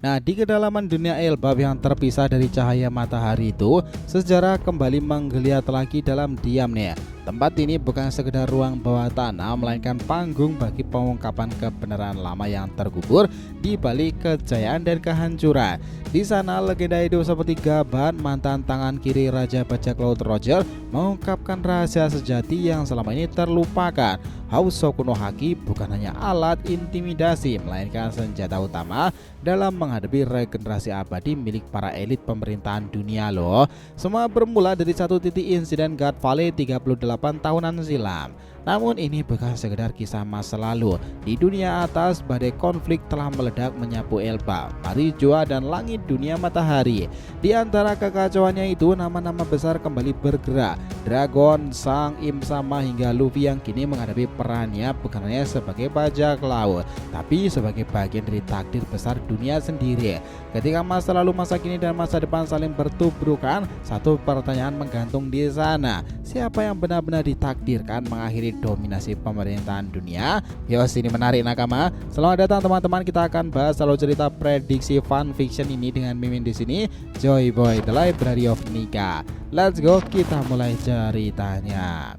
Nah, di kedalaman dunia Elbaf yang terpisah dari cahaya matahari itu, sejarah kembali menggeliat lagi dalam diam nih. Tempat ini bukan sekedar ruang bawah tanah, melainkan panggung bagi pengungkapan kebenaran lama yang terkubur di balik kejayaan dan kehancuran. Di sana, legenda hidup seperti Gaban, mantan tangan kiri Raja Bajak Laut Roger, mengungkapkan rahasia sejati yang selama ini terlupakan. Housou Kuno Haki bukan hanya alat intimidasi, melainkan senjata utama dalam menghadapi regenerasi abadi milik para elit pemerintahan dunia loh. Semua bermula dari satu titik insiden God Valley 38 tahunan silam. Namun ini bukan sekedar kisah masa lalu. Di dunia atas, badai konflik telah meledak menyapu Elbaf, Marijua, dan langit dunia matahari. Di antara kekacauannya itu, nama-nama besar kembali bergerak. Dragon, Sang, Im Sama hingga Luffy yang kini menghadapi perannya bukan hanya sebagai bajak laut, tapi sebagai bagian dari takdir besar dunia sendiri. Ketika masa lalu, masa kini, dan masa depan saling bertubrukan, satu pertanyaan menggantung di sana. Siapa yang benar-benar ditakdirkan mengakhiri dominasi pemerintahan dunia? Yos, ini menarik nakama. Selamat datang teman-teman, kita akan bahas alur cerita prediksi fan fiction ini dengan Mimin di sini, Joy Boy The Library of Nika. Let's go, kita mulai ceritanya.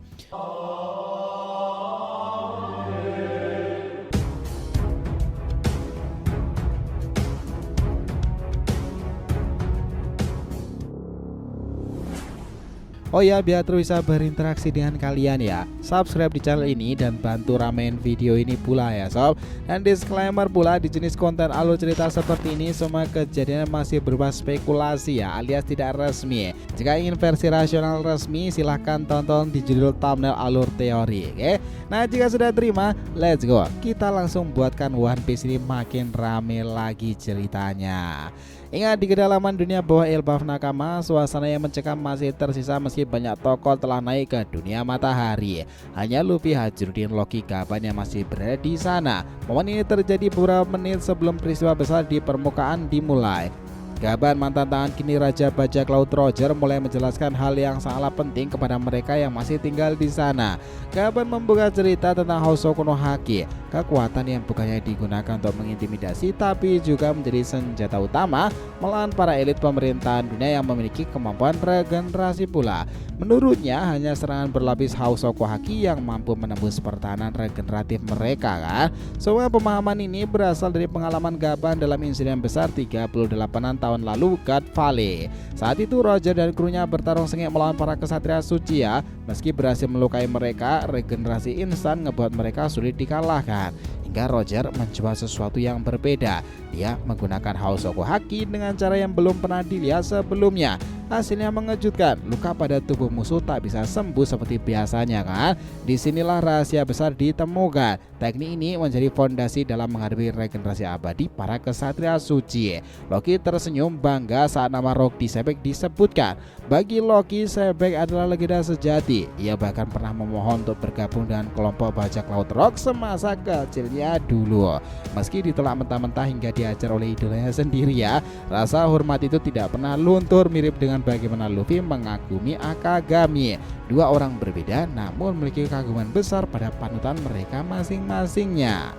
Oh ya, biar terus bisa berinteraksi dengan kalian ya, subscribe di channel ini dan bantu ramein video ini pula ya sob. Dan disclaimer pula, di jenis konten alur cerita seperti ini semua kejadian masih berupa spekulasi ya, alias tidak resmi. Jika ingin versi rasional resmi, silahkan tonton di judul thumbnail alur teori. Oke, nah jika sudah terima, let's go, kita langsung buatkan One Piece ini makin rame lagi ceritanya. Ingat, di kedalaman dunia bawah Elbaf nakama, suasana yang mencekam masih tersisa meski banyak tokoh telah naik ke dunia matahari. Hanya Luffy, Hajrudin, Loki, Gaban yang masih berada di sana. Momen ini terjadi beberapa menit sebelum peristiwa besar di permukaan dimulai. Gaban, mantan tangan kini Raja Bajak Laut Roger, mulai menjelaskan hal yang sangatlah penting kepada mereka yang masih tinggal di sana. Gaban membuka cerita tentang Housou Kuno Haki, kekuatan yang bukannya digunakan untuk mengintimidasi tapi juga menjadi senjata utama melawan para elit pemerintahan dunia yang memiliki kemampuan regenerasi pula. Menurutnya, hanya serangan berlapis Housou Kuno Haki yang mampu menembus pertahanan regeneratif mereka kan. Semua pemahaman ini berasal dari pengalaman Gaban dalam insiden besar 38-an tahun lalu, God Valley. Saat itu Roger dan krunya bertarung sengit melawan para kesatria suci ya. Meski berhasil melukai mereka, regenerasi instan ngebuat mereka sulit dikalahkan. Hingga Roger mencoba sesuatu yang berbeda. Dia menggunakan Housou Kuno Haki dengan cara yang belum pernah dilihat sebelumnya. Hasilnya mengejutkan, luka pada tubuh musuh tak bisa sembuh seperti biasanya kan. Disinilah rahasia besar ditemukan. Teknik ini menjadi fondasi dalam menghadapi regenerasi abadi para kesatria suci. Loki tersenyum bangga saat nama Rock Sebek disebutkan. Bagi Loki, Sebek adalah legenda sejati. Ia bahkan pernah memohon untuk bergabung dengan kelompok bajak laut Rock semasa kecilnya dulu. Meski ditolak mentah-mentah hingga diajar oleh idolanya sendiri ya, rasa hormat itu tidak pernah luntur, mirip dengan bagaimana Luffy mengagumi Akagami. Dua orang berbeda namun memiliki kaguman besar pada panutan mereka masing-masingnya.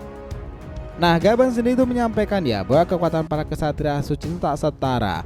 Nah, Gaban sendiri itu menyampaikan ya bahwa kekuatan para kesatria suci itu tak setara.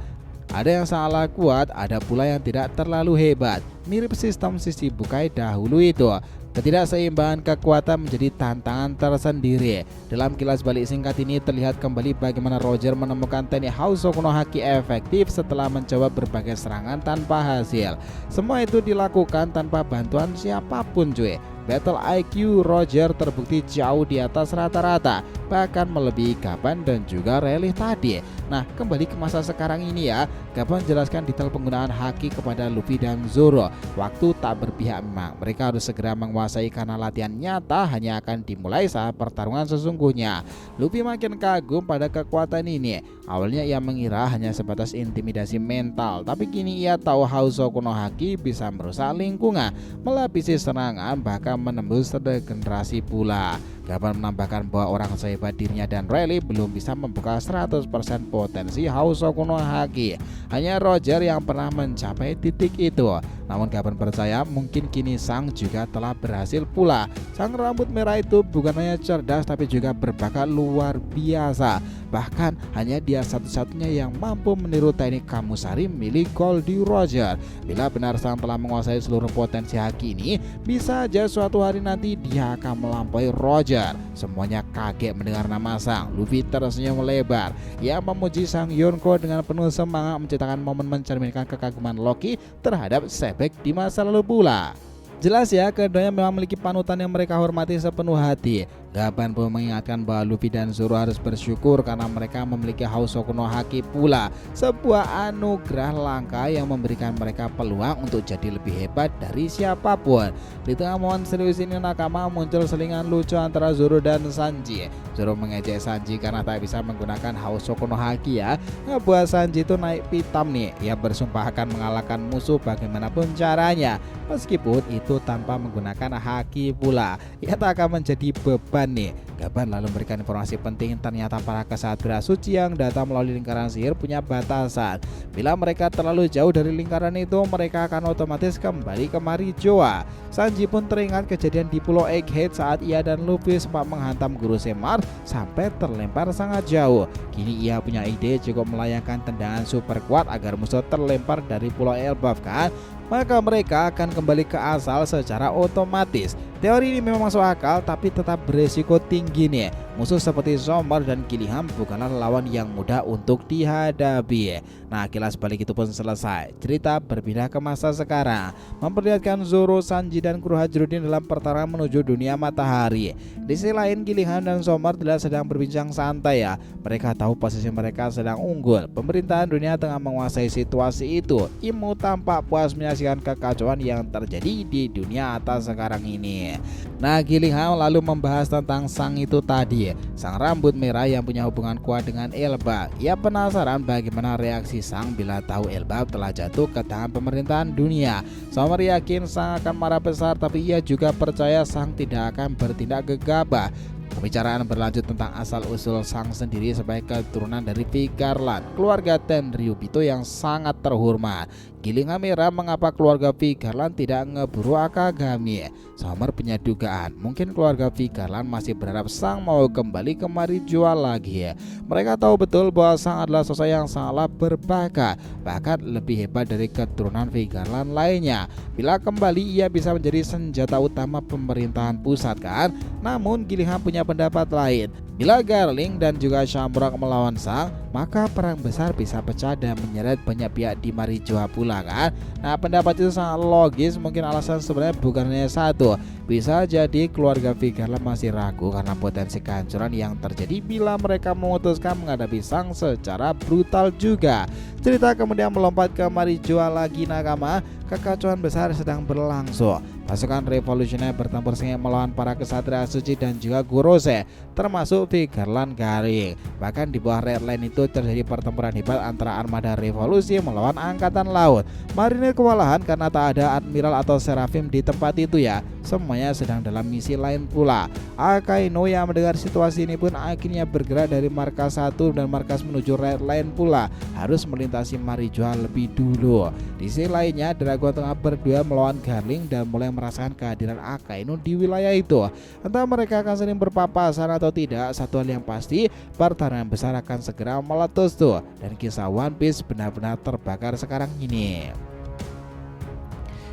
Ada yang sangatlah kuat, ada pula yang tidak terlalu hebat. Mirip sistem sisi bukai dahulu itu. Ketidakseimbangan kekuatan menjadi tantangan tersendiri. Dalam kilas balik singkat ini terlihat kembali bagaimana Roger menemukan teknik Housou Kuno Haki efektif setelah mencoba berbagai serangan tanpa hasil. Semua itu dilakukan tanpa bantuan siapapun cuy. Battle IQ Roger terbukti jauh di atas rata-rata, bahkan melebihi Gaban dan juga Rayleigh tadi. Nah, kembali ke masa sekarang ini ya, Gaban menjelaskan detail penggunaan haki kepada Luffy dan Zoro. Waktu tak berpihak memang, mereka harus segera menguasai karena latihan nyata hanya akan dimulai saat pertarungan sesungguhnya. Luffy makin kagum pada kekuatan ini. Awalnya ia mengira hanya sebatas intimidasi mental, tapi kini ia tahu Housou Kuno Haki bisa merusak lingkungan, melapisi serangan, bahkan menembus regenerasi pula. Gaban menambahkan bahwa orang sehebat dirinya dan Rayleigh belum bisa membuka 100% potensi Hosoku no Haki. Hanya Roger yang pernah mencapai titik itu. Namun Gaban percaya mungkin kini Sang juga telah berhasil pula. Sang rambut merah itu bukan hanya cerdas tapi juga berbakat luar biasa. Bahkan hanya dia satu-satunya yang mampu meniru teknik Kamusari milik Goldie Roger. Bila benar Sang telah menguasai seluruh potensi Haki ini, bisa aja suatu hari nanti dia akan melampaui Roger. Semuanya kaget mendengar nama Sang. Luffy tersenyum lebar. Ia memuji Sang Yonko dengan penuh semangat, menciptakan momen mencerminkan kekaguman Loki terhadap Sebek di masa lalu pula. Jelas ya, keduanya memang memiliki panutan yang mereka hormati sepenuh hati. Gaban pun mengingatkan bahwa Luffy dan Zoro harus bersyukur karena mereka memiliki Hosoku no Haki pula, sebuah anugerah langka yang memberikan mereka peluang untuk jadi lebih hebat dari siapapun. Di tengah momen serius ini Nakama muncul selingan lucu antara Zoro dan Sanji. Zoro mengejek Sanji karena tak bisa menggunakan Hosoku no Haki ya. Ngebuat Sanji itu naik pitam nih. Ia bersumpah akan mengalahkan musuh bagaimanapun caranya, meskipun itu tanpa menggunakan Haki pula. Ia tak akan menjadi beban nih. Gaban lalu memberikan informasi penting, ternyata para kesatria suci yang datang melalui lingkaran sihir punya batasan. Bila mereka terlalu jauh dari lingkaran itu, mereka akan otomatis kembali ke Marijoa. Sanji pun teringat kejadian di Pulau Egghead saat ia dan Luffy sempat menghantam Guru Semar sampai terlempar sangat jauh. Kini ia punya ide cukup melayangkan tendangan super kuat agar musuh terlempar dari Pulau Elbaf kan, maka mereka akan kembali ke asal secara otomatis. Teori ini memang masuk akal tapi tetap beresiko tinggi nih. Musuh seperti Sommer dan Gillingham bukanlah lawan yang mudah untuk dihadapi. Nah, kilas balik itu pun selesai. Cerita berpindah ke masa sekarang, memperlihatkan Zoro, Sanji dan kru Hajrudin dalam pertarungan menuju dunia matahari. Di sisi lain, Gillingham dan Sommer tidak sedang berbincang santai ya. Mereka tahu posisi mereka sedang unggul. Pemerintahan dunia tengah menguasai situasi itu. Imu tampak puas menyaksikan kekacauan yang terjadi di dunia atas sekarang ini. Nah, Gillingham lalu membahas tentang Sang itu tadi, Sang rambut merah yang punya hubungan kuat dengan Elbaf. Ia penasaran bagaimana reaksi Sang bila tahu Elbaf telah jatuh ke tangan pemerintahan dunia. Sommer yakin Sang akan marah besar, tapi ia juga percaya Sang tidak akan bertindak gegabah. Pembicaraan berlanjut tentang asal-usul Sang sendiri sebagai keturunan dari Vigarland, keluarga Tenryubito yang sangat terhormat. Gillingham merah mengapa keluarga Vigarland tidak ngeburu Akagami. Sommer punya dugaan, mungkin keluarga Vigarland masih berharap Sang mau kembali ke Marijoa lagi. Mereka tahu betul bahwa Sang adalah sosok yang sangatlah berbakat, bahkan lebih hebat dari keturunan Vigarland lainnya. Bila kembali ia bisa menjadi senjata utama pemerintahan pusat kan. Namun Gillingham punya pendapat lain. Bila Garling dan juga Shamrock melawan Sang, maka perang besar bisa pecah dan menyeret banyak pihak di Marijoa pula kan. Nah, pendapat itu sangat logis. Mungkin alasan sebenarnya bukan hanya satu. Bisa jadi keluarga Vigarland masih ragu karena potensi kehancuran yang terjadi bila mereka memutuskan menghadapi Sang secara brutal juga. Cerita kemudian melompat ke Marijoa lagi Nakama. Kekacauan besar sedang berlangsung. Pasukan revolusioner bertempur sengit melawan para kesatria suci dan juga Gorose, termasuk Vigarland Garing. Bahkan di bawah Red Line itu terjadi pertempuran hebat antara armada revolusi melawan angkatan laut. Marinir kewalahan karena tak ada admiral atau Seraphim di tempat itu ya. Semuanya sedang dalam misi lain pula. Akainu yang mendengar situasi ini pun akhirnya bergerak dari markas 1 dan markas menuju Red Line pula. Harus melintasi Marijoa lebih dulu. Di sisi lainnya, Dragon tengah berdua melawan Garling dan mulai merasakan kehadiran Akainu di wilayah itu. Entah mereka akan saling berpapasan atau tidak, satu hal yang pasti, pertarungan besar akan segera meletus tuh. Dan kisah One Piece benar-benar terbakar sekarang ini.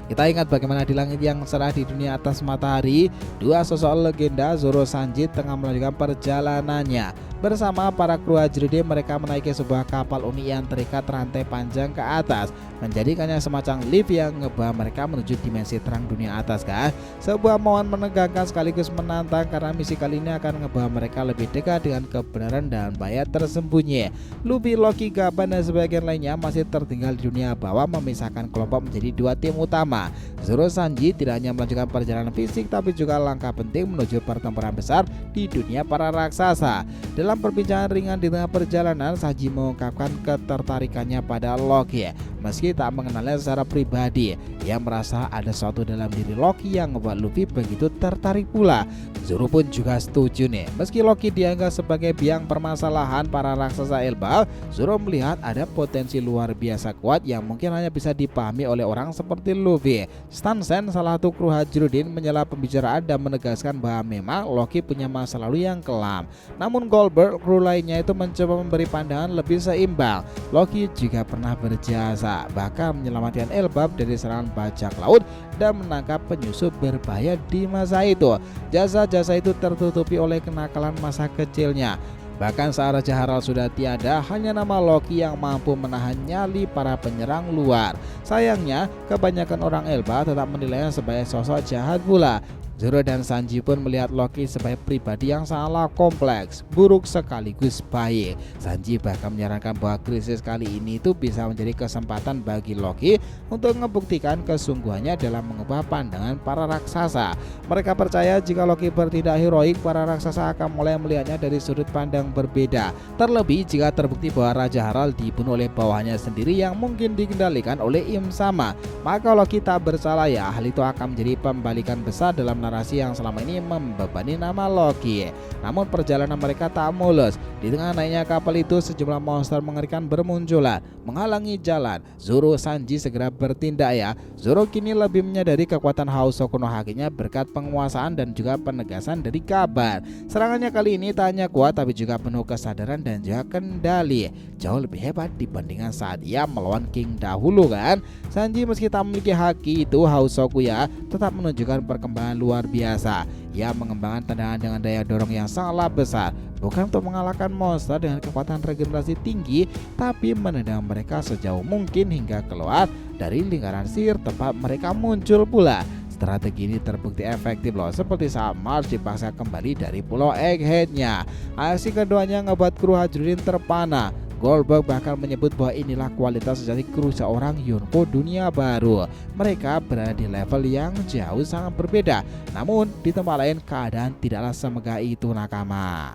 Kita ingat bagaimana di langit yang cerah di dunia atas matahari, dua sosok legenda Zoro Sanji tengah melanjutkan perjalanannya. Bersama para kru Hajrudin, mereka menaiki sebuah kapal unik yang terikat rantai panjang ke atas, menjadikannya semacam lift yang ngebawa mereka menuju dimensi terang dunia atas kan. Sebuah momen menegangkan sekaligus menantang karena misi kali ini akan ngebawa mereka lebih dekat dengan kebenaran dan bahaya tersembunyi. Luffy, Loki, Gaban dan sebagian lainnya masih tertinggal di dunia bawah, memisahkan kelompok menjadi dua tim utama. Zoro Sanji tidak hanya melanjutkan perjalanan fisik tapi juga langkah penting menuju pertempuran besar di dunia para raksasa. Dalam Dalam perbincangan ringan di tengah perjalanan, Sanji mengungkapkan ketertarikannya pada Loki. Meski tak mengenalnya secara pribadi, ia merasa ada sesuatu dalam diri Loki yang membuat Luffy begitu tertarik pula. Zoro pun juga setuju nih. Meski Loki dianggap sebagai biang permasalahan para raksasa Elbaf, Zoro melihat ada potensi luar biasa kuat yang mungkin hanya bisa dipahami oleh orang seperti Luffy. Stansen, salah satu kru Hajrudin, menyela pembicaraan dan menegaskan bahwa memang Loki punya masa lalu yang kelam. Namun Goldberg, kru lainnya itu mencoba memberi pandangan lebih seimbang. Loki juga pernah berjasa, bahkan menyelamatkan Elbaf dari serangan bajak laut dan menangkap penyusup berbahaya di masa itu. Jasa-jasa itu tertutupi oleh kenakalan masa kecilnya. Bahkan saat Raja Harald sudah tiada, hanya nama Loki yang mampu menahan nyali para penyerang luar. Sayangnya, kebanyakan orang Elbaf tetap menilainya sebagai sosok jahat pula. Zoro dan Sanji pun melihat Loki sebagai pribadi yang sangatlah kompleks, buruk sekaligus baik. Sanji bahkan menyarankan bahwa krisis kali ini itu bisa menjadi kesempatan bagi Loki untuk membuktikan kesungguhannya dalam mengubah pandangan para raksasa. Mereka percaya jika Loki bertindak heroik, para raksasa akan mulai melihatnya dari sudut pandang berbeda. Terlebih jika terbukti bahwa Raja Harald dibunuh oleh bawahannya sendiri yang mungkin dikendalikan oleh Im Sama, maka Loki tak bersalah ya. Hal itu akan menjadi pembalikan besar dalam narasi yang selama ini membebani nama Loki. Namun perjalanan mereka tak mulus. Di tengah naiknya kapal itu, sejumlah monster mengerikan bermunculan menghalangi jalan. Zoro Sanji segera bertindak ya. Zoro kini lebih menyadari kekuatan Housoko no Haki-nya berkat penguasaan dan juga penegasan dari kabar. Serangannya kali ini tak hanya kuat tapi juga penuh kesadaran dan juga kendali. Jauh lebih hebat dibandingkan saat ia melawan King dahulu kan. Sanji meski tak memiliki haki itu, Housoko ya tetap menunjukkan perkembangan luar biasa. Ia mengembangkan tendangan dengan daya dorong yang sangatlah besar, bukan untuk mengalahkan monster dengan kekuatan regenerasi tinggi, tapi menendang mereka sejauh mungkin hingga keluar dari lingkaran sihir tempat mereka muncul pula. Strategi ini terbukti efektif loh, seperti saat Mars dipaksa kembali dari pulau Egghead-nya. Aksi keduanya ngebuat kru Hajrudin terpana. Goldberg bahkan menyebut bahwa inilah kualitas sejati kru seorang Yonko dunia baru. Mereka berada di level yang jauh sangat berbeda. Namun di tempat lain keadaan tidaklah semegah itu nakama.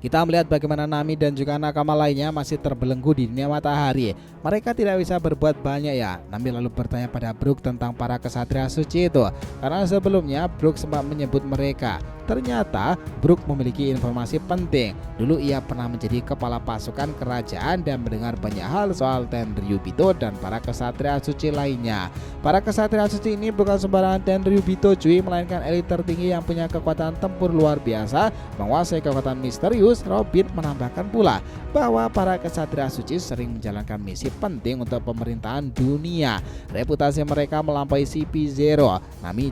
Kita melihat bagaimana Nami dan juga nakama lainnya masih terbelenggu di dunia matahari. Mereka tidak bisa berbuat banyak ya. Nami lalu bertanya pada Brook tentang para kesatria suci itu, karena sebelumnya Brook sempat menyebut mereka. Ternyata Brook memiliki informasi penting. Dulu ia pernah menjadi kepala pasukan kerajaan dan mendengar banyak hal soal Tenryubito dan para kesatria suci lainnya. Para kesatria suci ini bukan sembarangan Tenryubito cuy, melainkan elit tertinggi yang punya kekuatan tempur luar biasa, menguasai kekuatan misterius. Robin menambahkan pula bahwa para kesatria suci sering menjalankan misi penting untuk pemerintahan dunia. Reputasi mereka melampaui CP0. Nami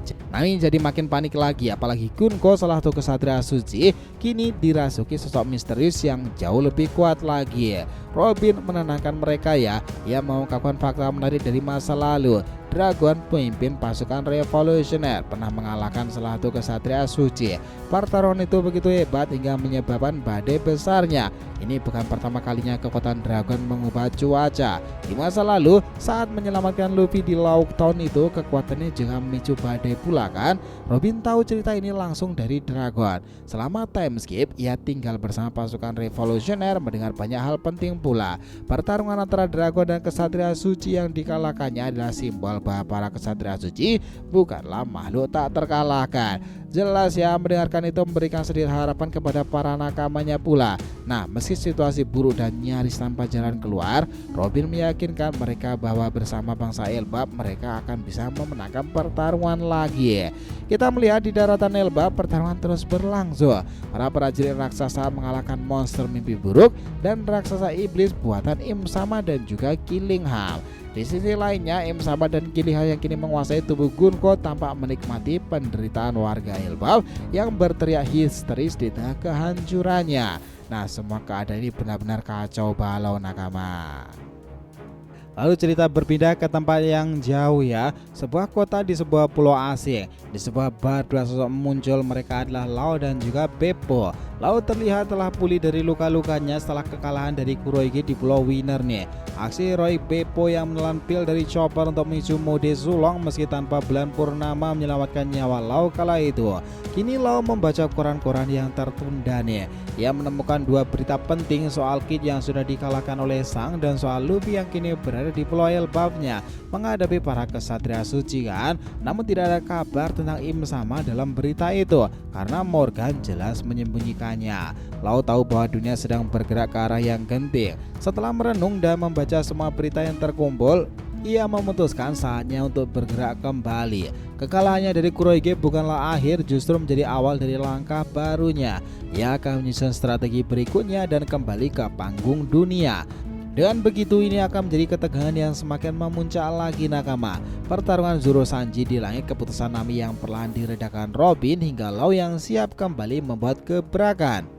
jadi makin panik lagi, apalagi Gunko, salah satu kesatria suci, kini dirasuki sosok misterius yang jauh lebih kuat lagi. Robin menenangkan mereka ya. Ia mengungkapkan fakta menarik dari masa lalu. Dragon, pemimpin pasukan revolusioner, pernah mengalahkan salah satu kesatria suci. Pertarungan itu begitu hebat hingga menyebabkan badai besarnya. Ini bukan pertama kalinya kekuatan Dragon mengubah cuaca. Di masa lalu, saat menyelamatkan Luffy di Lauk Town itu, kekuatannya juga memicu badai pula kan. Robin tahu cerita ini langsung dari Dragon. Selama time skip, ia tinggal bersama pasukan revolusioner mendengar banyak hal penting pula. Pertarungan antara Dragon dan kesatria suci yang dikalahkannya adalah simbol bahwa para kesatria suci bukanlah makhluk tak terkalahkan. Jelas ya, mendengarkan itu memberikan sedikit harapan kepada para nakamanya pula. Nah, meski situasi buruk dan nyaris tanpa jalan keluar, Robin meyakinkan mereka bahwa bersama bangsa Elbaf mereka akan bisa memenangkan pertarungan lagi. Kita melihat di daratan Elbaf pertarungan terus berlangsung. Para prajurit raksasa mengalahkan monster mimpi buruk dan raksasa iblis buatan Im Sama dan juga Killingham. Di sisi lainnya, Im Sama dan Killingham yang kini menguasai tubuh Gunko tampak menikmati penderitaan warga Elbaf yang berteriak histeris di tengah kehancurannya. Nah, semua keadaan ini benar-benar kacau balau nakama. Lalu cerita berpindah ke tempat yang jauh ya. Sebuah kota di sebuah pulau asing. Di sebuah bar dua sosok muncul, mereka adalah Lau dan juga Beppo. Laut terlihat telah pulih dari luka-lukanya setelah kekalahan dari Kuroige di Pulau Winner nih. Aksi Roy Beppo yang menelan pil dari chopper untuk memicu mode Zulong meski tanpa bulan purnama menyelamatkan nyawa Lau kala itu. Kini Lau membaca koran-koran yang tertunda nih. Ia menemukan dua berita penting soal Kid yang sudah dikalahkan oleh Sang dan soal Luffy yang kini berada di Pulau Elbafnya menghadapi para kesatria suci kan. Namun tidak ada kabar tentang Im Sama dalam berita itu karena Morgan jelas menyembunyikannya. Lau tahu bahwa dunia sedang bergerak ke arah yang genting. Setelah merenung dan membaca semua berita yang terkumpul, ia memutuskan saatnya untuk bergerak kembali. Kekalahannya dari Kuroige bukanlah akhir, justru menjadi awal dari langkah barunya. Ia akan menyusun strategi berikutnya dan kembali ke panggung dunia. Dengan begitu ini akan menjadi ketegangan yang semakin memuncak lagi nakama. Pertarungan Zoro Sanji di langit, keputusan Nami yang perlahan diredakan Robin, hingga Lau yang siap kembali membuat gebrakan.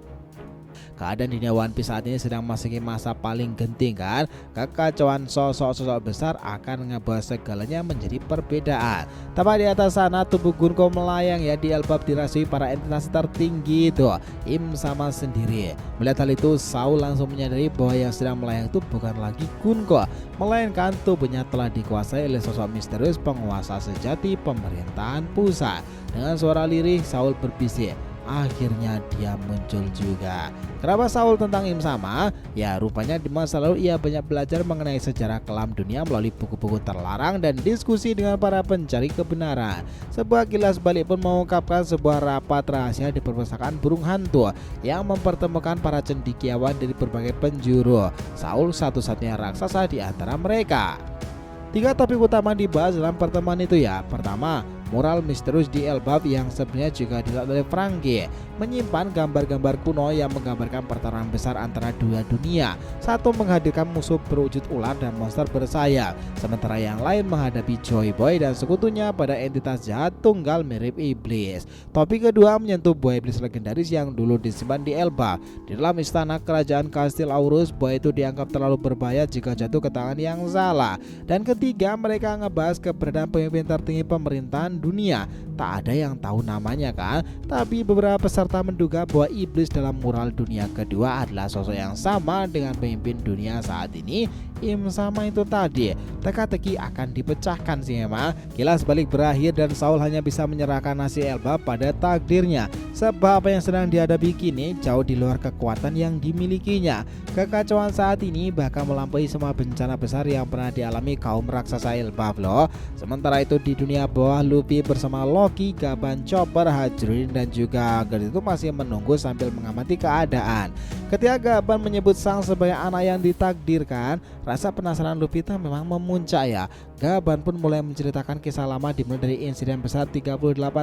Keadaan dunia One Piece saat ini sedang memasuki masa paling genting kan. Kekacauan sosok-sosok besar akan ngebawa segalanya menjadi perbedaan. Tepat di atas sana tubuh Gunko melayang ya, di Elbaf dirasui para entitas tertinggi itu, Im Sama sendiri. Melihat hal itu, Saul langsung menyadari bahwa yang sedang melayang itu bukan lagi Gunko, melainkan tubuhnya telah dikuasai oleh sosok misterius penguasa sejati pemerintahan pusat. Dengan suara lirih Saul berbisik, akhirnya dia muncul juga. Kenapa Saul tentang Im Sama? Ya rupanya di masa lalu ia banyak belajar mengenai sejarah kelam dunia melalui buku-buku terlarang dan diskusi dengan para pencari kebenaran. Sebuah kilas balik pun mengungkapkan sebuah rapat rahasia di perpustakaan burung hantu yang mempertemukan para cendekiawan dari berbagai penjuru. Saul satu-satunya raksasa di antara mereka. 3 topik utama dibahas dalam pertemuan itu ya. Pertama, mural misterius di Elbaf yang sebenarnya juga dilakukan oleh Franky, menyimpan gambar-gambar kuno yang menggambarkan pertarungan besar antara dua dunia. Satu menghadirkan musuh berwujud ular dan monster bersayap, sementara yang lain menghadapi Joy Boy dan sekutunya pada entitas jahat tunggal mirip iblis. Topik kedua menyentuh buah iblis legendaris yang dulu disimpan di Elbaf. Di dalam istana kerajaan Kastil Aurus, buah itu dianggap terlalu berbahaya jika jatuh ke tangan yang salah. Dan ketiga, mereka ngebahas keberadaan pemimpin tertinggi pemerintahan dunia. Tak ada yang tahu namanya kan, tapi beberapa peserta menduga bahwa iblis dalam mural dunia kedua adalah sosok yang sama dengan pemimpin dunia saat ini, Im Sama itu tadi. Teka-teki akan dipecahkan sih emang. Kilas balik berakhir dan Saul hanya bisa menyerahkan nasib Elbaf pada takdirnya, sebab apa yang sedang dihadapi kini jauh di luar kekuatan yang dimilikinya. Kekacauan saat ini bahkan melampaui semua bencana besar yang pernah dialami kaum raksasa Elbaf loh. Sementara itu di dunia bawah, Luffy bersama Loki, Gaban, Chopper, Hajrin dan juga Gerd itu masih menunggu sambil mengamati keadaan. Ketika Gaban menyebut Sang sebagai anak yang ditakdirkan, rasa penasaran Luffy itu memang memuncak ya. Gaban pun mulai menceritakan kisah lama dimulai dari insiden besar 38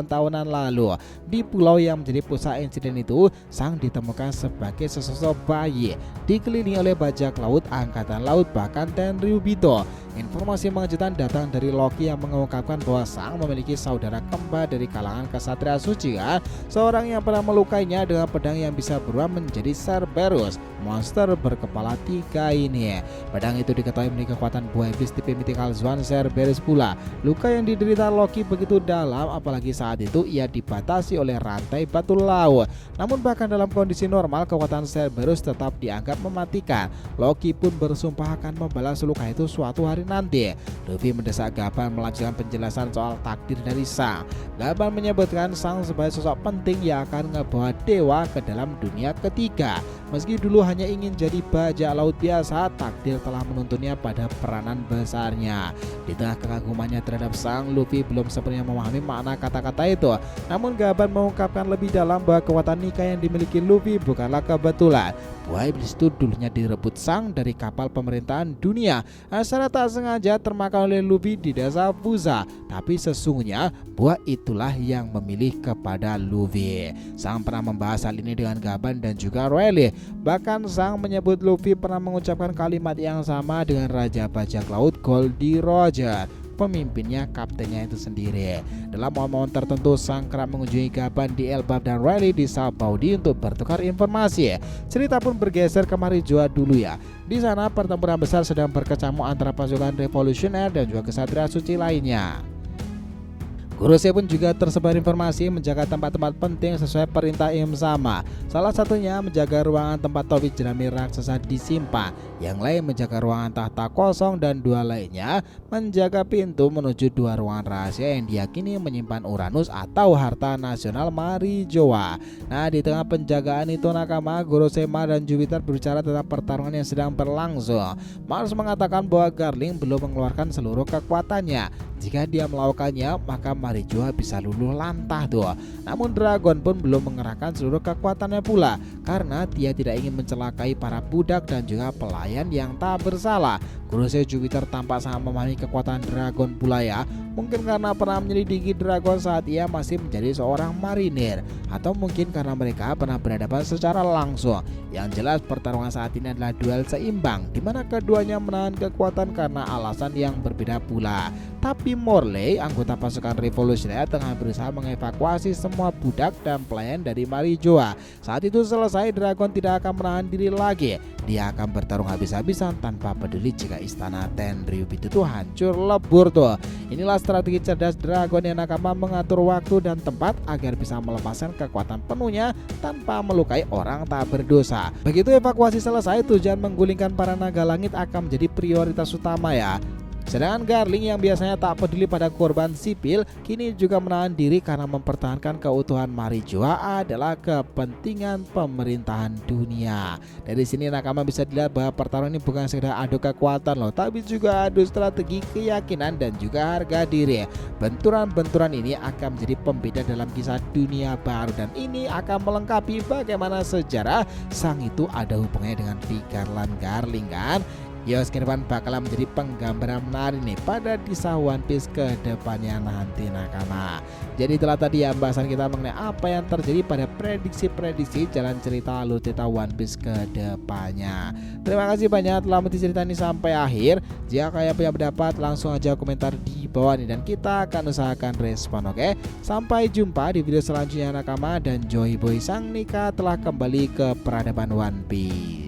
tahunan lalu. Di pulau yang menjadi pusat insiden itu, Sang ditemukan sebagai sesosok bayi, dikelilingi oleh bajak laut, angkatan laut, bahkan Tenryubito. Informasi mengejutkan datang dari Loki yang mengungkapkan bahwa Sang memiliki saudara kembar dari kalangan kesatria suci kan? Seorang yang pernah melukainya dengan pedang yang bisa berubah menjadi Cerberus, monster berkepala 3 ini. Pedang itu diketahui memiliki kekuatan buah iblis tipe mythical Swan Cerberus pula. Luka yang diderita Loki begitu dalam, apalagi saat itu ia dibatasi oleh rantai batu laut. Namun bahkan dalam kondisi normal, kekuatan Cerberus tetap dianggap mematikan. Loki pun bersumpah akan membalas luka itu suatu hari nanti. Luffy mendesak Gaban melanjutkan penjelasan soal takdir dari Sang. Gaban menyebutkan Sang sebagai sosok penting yang akan ngebawa dewa ke dalam dunia ketiga. Meski dulu hanya ingin jadi bajak laut biasa, takdir telah menuntunnya pada peranan besarnya. Di tengah kekagumannya terhadap Sang, Luffy belum sepenuhnya memahami makna kata-kata itu. Namun Gaban mengungkapkan lebih dalam bahwa kekuatan nikah yang dimiliki Luffy bukanlah kebetulan. Buah iblis itu dulunya direbut Sang dari kapal pemerintahan dunia secara tak sengaja termakan oleh Luffy di desa Fuza. Tapi sesungguhnya buah itulah yang memilih kepada Luffy. Sang pernah membahas hal ini dengan Gaban dan juga Rayleigh. Bahkan Sang menyebut Luffy pernah mengucapkan kalimat yang sama dengan Raja Bajak Laut Goldie Roger, pemimpinnya, kaptennya itu sendiri. Dalam momen-momen tertentu, Sang kerap mengunjungi Gaban di Elbaf dan Rayleigh di Sabaudi untuk bertukar informasi. Cerita pun bergeser ke Marijoa dulu ya. Di sana pertempuran besar sedang berkecamuk antara pasukan revolusioner dan juga kesatria suci lainnya. Kurose pun juga tersebar informasi menjaga tempat-tempat penting sesuai perintah Im Sama. Salah satunya menjaga ruangan tempat topi jerami raksasa disimpan, yang lain menjaga ruangan tahta kosong, dan dua lainnya menjaga pintu menuju dua ruangan rahasia yang diyakini menyimpan Uranus atau harta nasional Marijoa. Nah, di tengah penjagaan itu Nakama, Gorosema dan Jupiter berbicara tentang pertarungan yang sedang berlangsung. Mars mengatakan bahwa Garling belum mengeluarkan seluruh kekuatannya. Jika dia melakukannya, maka Marijoa bisa luluh lantah tuh. Namun Dragon pun belum mengerahkan seluruh kekuatannya pula, karena dia tidak ingin mencelakai para budak dan juga pelayan yang tak bersalah. Kurose Jupiter tampak sangat memahami kekuatan Dragon pula ya. Mungkin karena pernah menyelidiki Dragon saat ia masih menjadi seorang marinir, atau mungkin karena mereka pernah berhadapan secara langsung. Yang jelas pertarungan saat ini adalah duel seimbang, di mana keduanya menahan kekuatan karena alasan yang berbeda pula. Tapi Morley, anggota pasukan revolusioner, tengah berusaha mengevakuasi semua budak dan pelayan dari Marijoa. Saat itu selesai, Dragon tidak akan menahan diri lagi. Dia akan bertarung habis-habisan tanpa peduli jika istana Tenryubito itu hancur lebur tuh. Inilah strategi cerdas Dragon yang Nakama mengatur waktu dan tempat agar bisa melepaskan kekuatan penuhnya tanpa melukai orang tak berdosa. Begitu evakuasi selesai, tujuan menggulingkan para naga langit akan menjadi prioritas utama ya. Sedangkan Garling yang biasanya tak peduli pada korban sipil, kini juga menahan diri karena mempertahankan keutuhan Marijoa adalah kepentingan pemerintahan dunia. Dari sini Nakama bisa dilihat bahwa pertarungan ini bukan sekedar adu kekuatan loh, tapi juga adu strategi, keyakinan, dan juga harga diri. Benturan-benturan ini akan menjadi pembeda dalam kisah dunia baru, dan ini akan melengkapi bagaimana sejarah sang itu ada hubungannya dengan Vigarland Garling kan. Yos ke depan bakalan menjadi penggambaran menarik nih pada kisah One Piece ke depannya nanti Nakama. Jadi itulah tadi ya bahasan kita mengenai apa yang terjadi pada prediksi-prediksi jalan cerita alur cerita One Piece ke depannya. Terima kasih banyak telah menonton cerita ini sampai akhir. Jika kalian punya pendapat, langsung aja komentar di bawah nih dan kita akan usahakan respon, oke? Sampai jumpa di video selanjutnya Nakama, dan Joy Boy Sang Nika telah kembali ke peradaban One Piece.